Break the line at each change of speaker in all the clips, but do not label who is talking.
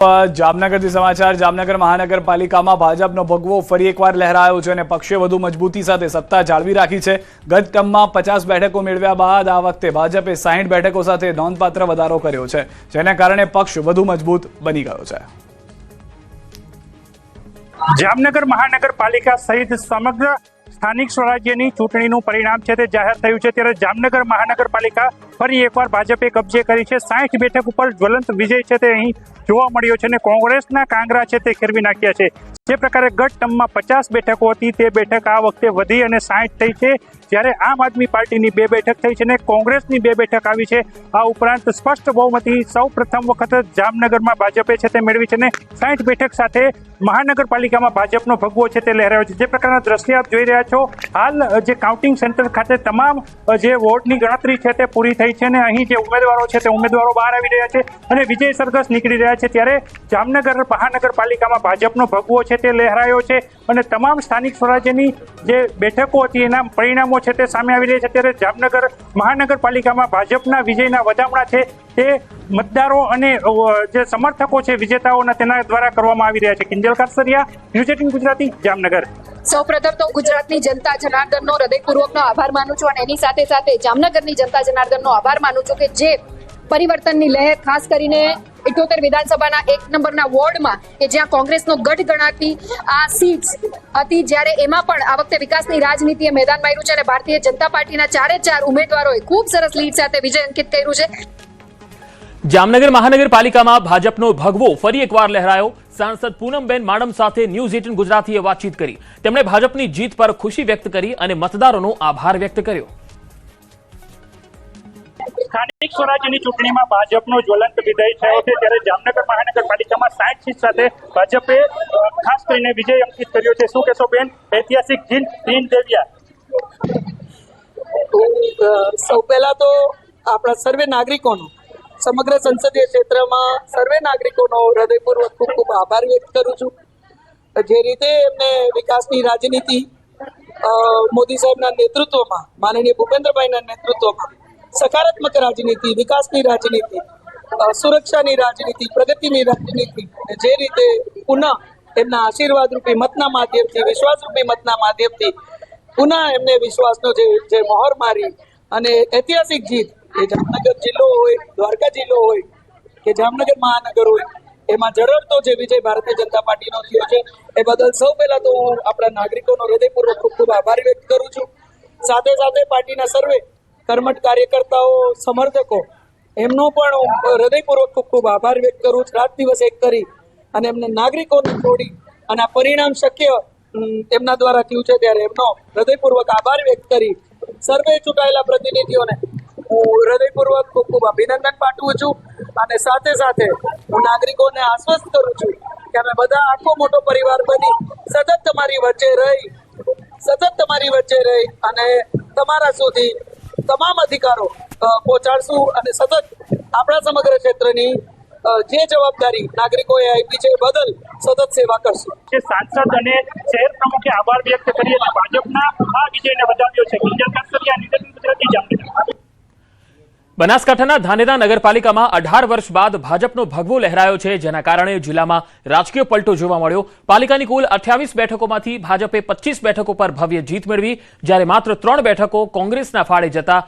જામનગરથી સમાચાર જામનગર મહાનગરપાલિકામાં ભાજપનો ભગવો ફરી એકવાર લહેરાયો છે અને પક્ષે વધુ મજબૂતી સાથે સત્તા જાળવી રાખી છે। ગત ટર્મમાં 50 બેઠકો મેળવ્યા બાદ આ વખતે ભાજપે 60 બેઠકો સાથે નોંધપાત્ર વધારો કર્યો છે, જેના કારણે પક્ષ વધુ મજબૂત બની ગયો છે।
જામનગર મહાનગરપાલિકા સહિત સમગ્ર સ્થાનિક સ્વરાજ્યની ચૂંટણીનું પરિણામ છે તે જાહેર થયું છે, ત્યારે જામનગર મહાનગરપાલિકા ફરી એકવાર ભાજપે કબજે કરી છે। 60 બેઠક ઉપર જ્વલંત વિજય છે તે અહીં જોવા મળ્યો છે અને કોંગ્રેસના કાંગરા છે તે ખેરવી નાખ્યા છે। જે પ્રકારે ગત ટર્મમાં 50 બેઠકો હતી તે બેઠક આ વખતે વધી અને 60 થઈ છે, જ્યારે આમ આદમી પાર્ટીની 2 બેઠક થઈ છે અને કોંગ્રેસની 2 બેઠક આવી છે। આ ઉપરાંત સ્પષ્ટ બહુમતી સૌ પ્રથમ વખત જામનગરમાં ભાજપે છે તે મેળવી છે અને 60 બેઠક સાથે મહાનગરપાલિકામાં ભાજપનો ભગવો છે તે લહેરાયો છે। જે પ્રકારના દ્રશ્ય આપ જોઈ રહ્યા છો, હાલ જે કાઉન્ટિંગ સેન્ટર ખાતે તમામ જે વોટની ગણતરી છે તે પૂરી થઈ છે અને અહીં જે ઉમેદવારો છે તે ઉમેદવારો બહાર આવી રહ્યા છે અને વિજય સરઘસ નીકળી રહ્યા છે, ત્યારે જામનગર મહાનગરપાલિકામાં ભાજપનો ભગવો છે તે લહેરાયો છે અને તમામ સ્થાનિક સ્વરાજ્યની જે બેઠકો હતી એના પરિણામો છે તે સામે આવી રહ્યા છે। ત્યારે જામનગર મહાનગરપાલિકામાં ભાજપના વિજયના વધામણા છે તે મતદારો અને જે સમર્થકો છે વિજેતાઓના તેના દ્વારા કરવામાં આવી રહ્યા છે। કિંજલ કાસરિયા, ન્યૂઝ 18 ગુજરાતી, જામનગર।
સૌપ્રથમ તો ગુજરાતની જનતા જનાર્દનનો હૃદયપૂર્વકનો આભાર માનું છું અને એની સાથે સાથે જામનગરની જનતા જનાર્દનનો આભાર માનું છું કે જે પરિવર્તનની લહેર ખાસ કરીને 78 વિધાનસભાના 1 નંબરના વોર્ડમાં કે જ્યાં કોંગ્રેસનો ગઢ ગણાતી આ સીટ્સ હતી, જ્યારે એમાં પણ આ વખતે વિકાસની રાજનીતિએ મેદાન માર્યું છે અને ભારતીય જનતા પાર્ટીના 4 ઉમેદવારોએ ખૂબ સરસ લીડ સાથે વિજય અંકિત કર્યું છે।
જામનગર મહાનગરપાલિકામાં ભાજપનો ભગવો ફરી એકવાર લહેરાયો। સાંસદ પૂનમબેન માડમ સાથે ન્યૂઝ 18 ગુજરાતીએ વાતચીત કરી। તેમણે ભાજપની જીત પર ખુશી વ્યક્ત કરી અને મતદારોનો આભાર વ્યક્ત કર્યો।
સ્થાનિક સ્વરાજ્યની ચૂંટણીમાં ભાજપનો જ્વલંત વિજય થયો છે, ત્યારે જામનગર મહાનગરપાલિકામાં 60 સીટ સાથે ભાજપે ખાસ કરીને વિજય અંકિત કર્યો છે। શું કહેશો બેન, ઐતિહાસિક જીત દીન દેવ્યા?
સૌ પહેલા તો આપણા સર્વે નાગરિકોનો, સમગ્ર સંસદીય ક્ષેત્રમાં સર્વે નાગરિકોનો હૃદયપૂર્વક ખૂબ ખૂબ આભાર વ્યક્ત કરું છું। જે રીતે એમને વિકાસની રાજનીતિ મોદી સાહેબના નેતૃત્વમાં, માનનીય ભૂપેન્દ્રભાઈના નેતૃત્વમાં સકારાત્મક રાજનીતિ, વિકાસની રાજનીતિ, સુરક્ષાની રાજનીતિ, પ્રગતિની રાજનીતિ જે રીતે પુનઃ એમના આશીર્વાદ રૂપી મતના માધ્યમથી, વિશ્વાસ રૂપી મતના માધ્યમથી પુનઃ એમને વિશ્વાસનો જે મહોર મારી અને ઐતિહાસિક જીત એ જામનગર જિલ્લો હોય, દ્વારકા જિલ્લો હોય કે જામનગર મહાનગર હોય, એમાં ઝળહળતો જે વિજય ભારતીય જનતા પાર્ટીનો થયો છે એ બદલ સૌ પહેલા તો હું આપણા નાગરિકોનો હૃદયપૂર્વક ખૂબ ખૂબ આભાર વ્યક્ત કરું છું। સાથે સાથે પાર્ટીના સર્વે કર્મઠ કાર્યકર્તાઓ, સમર્થકો એમનો પણ હૃદયપૂર્વક ખૂબ ખૂબ આભાર વ્યક્ત કરું છું। રાત દિવસ એક કરી અને એમને નાગરિકોને જોડી અને આ પરિણામ શક્ય એમના દ્વારા થયું છે, ત્યારે એમનો હૃદયપૂર્વક આભાર વ્યક્ત કરી સર્વે ચૂંટાયેલા પ્રતિનિધિઓને હું હૃદયપૂર્વક ખૂબ ખૂબ અભિનંદન પાઠવું છું અને સાથે સાથે હું નાગરિકોને આશ્વસ્ત કરું છું કે અમે બધા આખો મોટો પરિવાર બની સતત તમારી વચ્ચે રહી અને તમારા સુધી તમામ અધિકારો પહોંચાડશું અને સતત આપણા સમગ્ર ક્ષેત્રની જે જવાબદારી નાગરિકોએ આપી છે એ બદલ સતત સેવા કરશું।
સાંસદ અને શહેર પ્રમુખે આભાર વ્યક્ત કરી અને ભાજપના આ વિજયને વધાવ્યો છે। કિંજલ કાસરિયા, ન્યૂઝ 18 ગુજરાતી, જામનગર।
બનાસકાંઠાના ધાનેરા નગરપાલિકામાં 18 વર્ષ બાદ ભાજપનો ભગવો લહેરાયો છે, જેના કારણે જિલ્લામાં રાજકીય પલટો જોવા મળ્યો। પાલિકાની કુલ 28 બેઠકોમાંથી ભાજપે 25 બેઠકો પર ભવ્ય જીત મેળવી, જ્યારે માત્ર 3 બેઠકો કોંગ્રેસના ફાળે જતા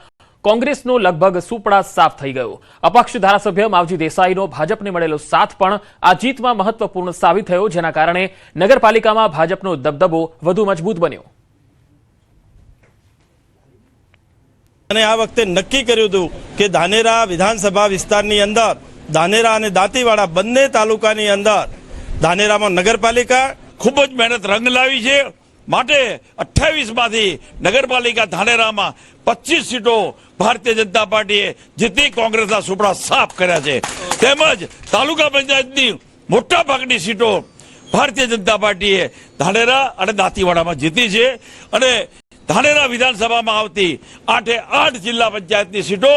કોંગ્રેસનો લગભગ સુપડા સાફ થઈ ગયો। અપક્ષ ધારાસભ્ય માવજી દેસાઈનો ભાજપને મળેલો સાથ પણ આ જીતમાં મહત્વપૂર્ણ સાબિત થયો, જેના કારણે નગરપાલિકામાં ભાજપનો દબદબો વધુ મજબૂત બન્યો।
અને આ વખતે નક્કી કર્યું હતું કે ધાનેરા વિધાનસભા વિસ્તારની અંદર, ધાનેરા અને દાંતીવાડા બંને તાલુકાની અંદર ધાનેરામાં નગરપાલિકા ખૂબ જ મહેનત રંગ લાવી છે, માટે 28માંથી નગરપાલિકા ધાનેરામાં 25 સીટો ભારતીય જનતા પાર્ટીએ જીતી કોંગ્રેસના સુપડા સાફ કર્યા છે, તેમજ તાલુકા પંચાયતની મોટા ભાગની સીટો ભારતીય જનતા પાર્ટીએ ધાનેરા અને દાંતીવાડામાં જીતી છે અને ધાનેરા વિધાનસભામાં આવતી 8 જિલ્લા પંચાયતની સીટો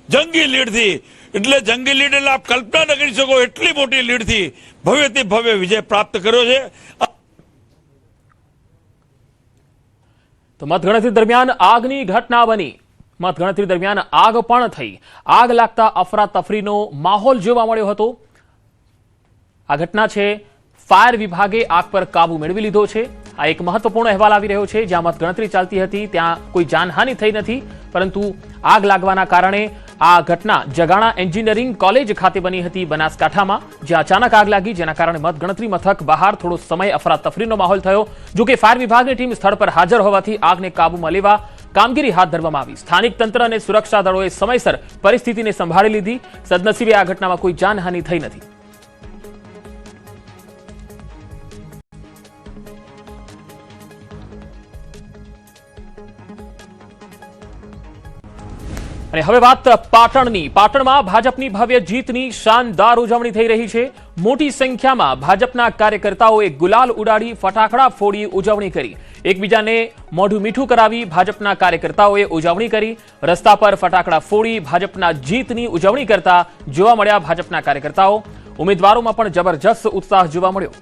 જંગી લીડથી, એટલે જંગી લીડ એટલે આપ કલ્પના ન કરી શકો એટલી મોટી લીડથી ભવ્યથી ભવ્ય વિજય પ્રાપ્ત કર્યો છે।
તો મતગણતરી દરમિયાન આગની ઘટના બની। મતગણતરી દરમિયાન આગ પણ થઈ। આગ લાગતા અફરાતફરીનો માહોલ જોવા મળ્યો હતો। આ ઘટના છે ફાયર વિભાગે આગ પર કાબુ મેળવી લીધો છે। આ એક મહત્વપૂર્ણ અહેવાલ આવી રહ્યો છે। જ્યાં મતગણતરી ચાલતી હતી ત્યાં કોઈ જાનહાનિ થઈ નથી, પરંતુ આગ લાગવાના કારણે આ ઘટના જગાણા એન્જિનિયરિંગ કોલેજ ખાતે બની હતી બનાસકાંઠામાં, જ્યાં અચાનક આગ લાગી, જેના કારણે મતગણતરી મથક બહાર થોડો સમય અફરાતફરીનો માહોલ થયો। જો કે ફાયર વિભાગની ટીમ સ્થળ પર હાજર હોવાથી આગને કાબૂમાં લેવા કામગીરી હાથ ધરવામાં આવી। સ્થાનિક તંત્ર અને સુરક્ષા દળોએ સમયસર પરિસ્થિતિને સંભાળી લીધી। સદનસીબે આ ઘટનામાં કોઈ જાનહાનિ થઈ નથી। અને હવે વાત પાટણની। પાટણમાં ભાજપની ભવ્ય જીતની શાનદાર ઉજવણી થઈ રહી છે। મોટી સંખ્યામાં ભાજપના કાર્યકર્તાઓએ ગુલાલ ઉડાડી ફટાકડા ફોડી ઉજવણી કરી। એકબીજાને મોઢું મીઠું કરાવી ભાજપના કાર્યકર્તાઓએ ઉજવણી કરી। રસ્તા પર ફટાકડા ફોડી ભાજપના જીતની ઉજવણી કરતા જોવા મળ્યા ભાજપના કાર્યકર્તાઓ। ઉમેદવારોમાં પણ જબરજસ્ત ઉત્સાહ જોવા મળ્યો।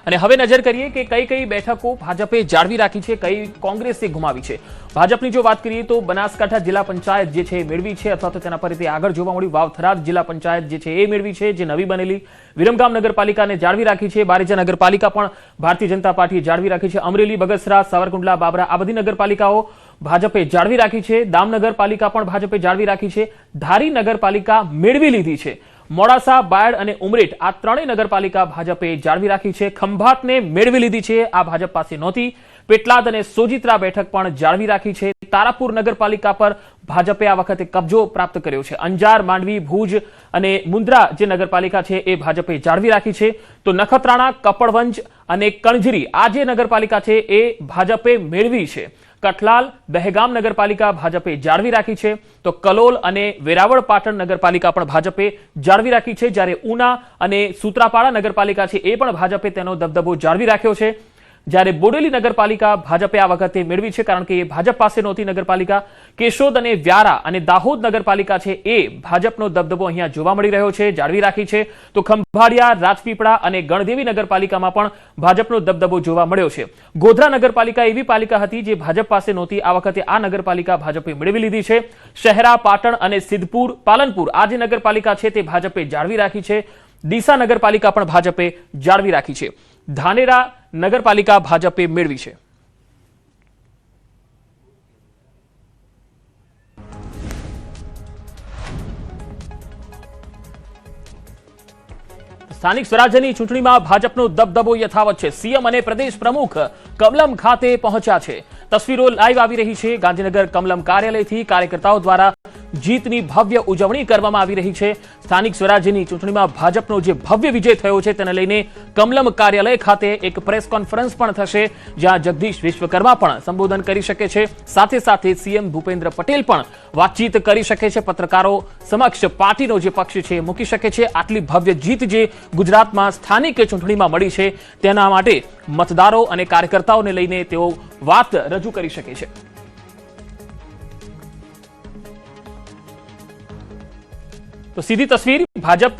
અને હવે નજર કરીએ કે કઈ કઈ બેઠકો ભાજપે જાળવી રાખી છે, કઈ કોંગ્રેસે ગુમાવી છે। ભાજપની જો વાત કરીએ તો બનાસકાંઠા જિલ્લા પંચાયત જે છે એ મેળવી છે, અથવા તો તેના પરિથી આગળ જોવા મળ્યું વાવ-થરાદ જિલ્લા પંચાયત જે છે એ મેળવી છે, જે નવી બનેલી। વિરમગામ નગરપાલિકાને જાળવી રાખી છે। બારેજા નગરપાલિકા પણ ભારતીય જનતા પાર્ટીએ જાળવી રાખી છે। અમરેલી, બગસરા, સાવરકુંડલા, બાબરા આ બધી નગરપાલિકાઓ ભાજપે જાળવી રાખી છે। દામ નગરપાલિકા પણ ભાજપે જાળવી રાખી છે। ધારી નગરપાલિકા મેળવી લીધી છે। મોડાસા, બાયડ અને ઉમરેઠ આ ત્રણેય નગરપાલિકા ભાજપે જાળવી રાખી છે। ખંભાતને મેળવી લીધી છે, આ ભાજપ પાસે નહોતી। પેટલાદ અને સોજિત્રા બેઠક પણ જાળવી રાખી છે। તારાપુર નગરપાલિકા પર ભાજપે આ વખતે કબજો પ્રાપ્ત કર્યો છે। અંજાર, માંડવી, ભુજ અને મુન્દ્રા જે નગરપાલિકા છે એ ભાજપે જાળવી રાખી છે। તો નખત્રાણા, કપડવંજ અને કણજરી આ જે નગરપાલિકા છે એ ભાજપે મેળવી છે। કઠલાલ, દહેગામ નગરપાલિકા ભાજપે જાળવી રાખી છે। તો કલોલ અને વેરાવળ પાટણ નગરપાલિકા પણ ભાજપે જાળવી રાખી છે। જ્યારે ઉના અને સૂત્રાપાડા નગરપાલિકા છે એ પણ ભાજપે તેનો દબદબો જાળવી રાખ્યો છે। જ્યારે બોડેલી નગરપાલિકા ભાજપે આ વખતે મેળવી છે, કારણ કે એ ભાજપ પાસે નહોતી નગરપાલિકા। કેશોદ અને વ્યારા અને દાહોદ નગરપાલિકા છે એ ભાજપનો દબદબો અહીંયા જોવા મળી રહ્યો છે, જાળવી રાખી છે। તો ખંભાળિયા, રાજપીપળા અને ગણદેવી નગરપાલિકામાં પણ ભાજપનો દબદબો જોવા મળ્યો છે। ગોધરા નગરપાલિકા એવી પાલિકા હતી જે ભાજપ પાસે નહોતી, આ વખતે આ નગરપાલિકા ભાજપે મેળવી લીધી છે। શહેરા, પાટણ અને સિદ્ધપુર, પાલનપુર આ જે નગરપાલિકા છે તે ભાજપે જાળવી રાખી છે। ડીસા નગરપાલિકા પણ ભાજપે જાળવી રાખી છે। ધાનેરા નગરપાલિકા ભાજપે મેળવી છે। સ્થાનિક સ્વરાજ્યની ચૂંટણીમાં ભાજપનો દબદબો યથાવત છે। સીએમ અને પ્રદેશ પ્રમુખ કમલમ ખાતે પહોંચ્યા છે। તસવીરો લાઈવ આવી રહી છે। ગાંધીનગર કમલમ કાર્યાલયથી કાર્યકર્તાઓ દ્વારા જીતની ભવ્ય ઉજવણી કરવામાં આવી રહી છે। સ્થાનિક સ્વરાજ્યની ચૂંટણીમાં ભાજપનો જે ભવ્ય વિજય થયો છે તેને લઈને કમલમ કાર્યાલય ખાતે એક પ્રેસ કોન્ફરન્સ પણ થશે, જ્યાં જગદીશ વિશ્વકર્મા પણ સંબોધન કરી શકે છે। સાથે સાથે સીએમ ભૂપેન્દ્ર પટેલ પણ વાતચીત કરી શકે છે। પત્રકારો સમક્ષ પાર્ટીનો જે પક્ષ છે મૂકી શકે છે। આટલી ભવ્ય જીત જે ગુજરાતમાં સ્થાનિક ચૂંટણીમાં મળી છે તેના માટે મતદારો અને કાર્યકર્તાઓને લઈને તેઓ વાત રજૂ કરી શકે છે। તો સીધી તસવીર ભાજપ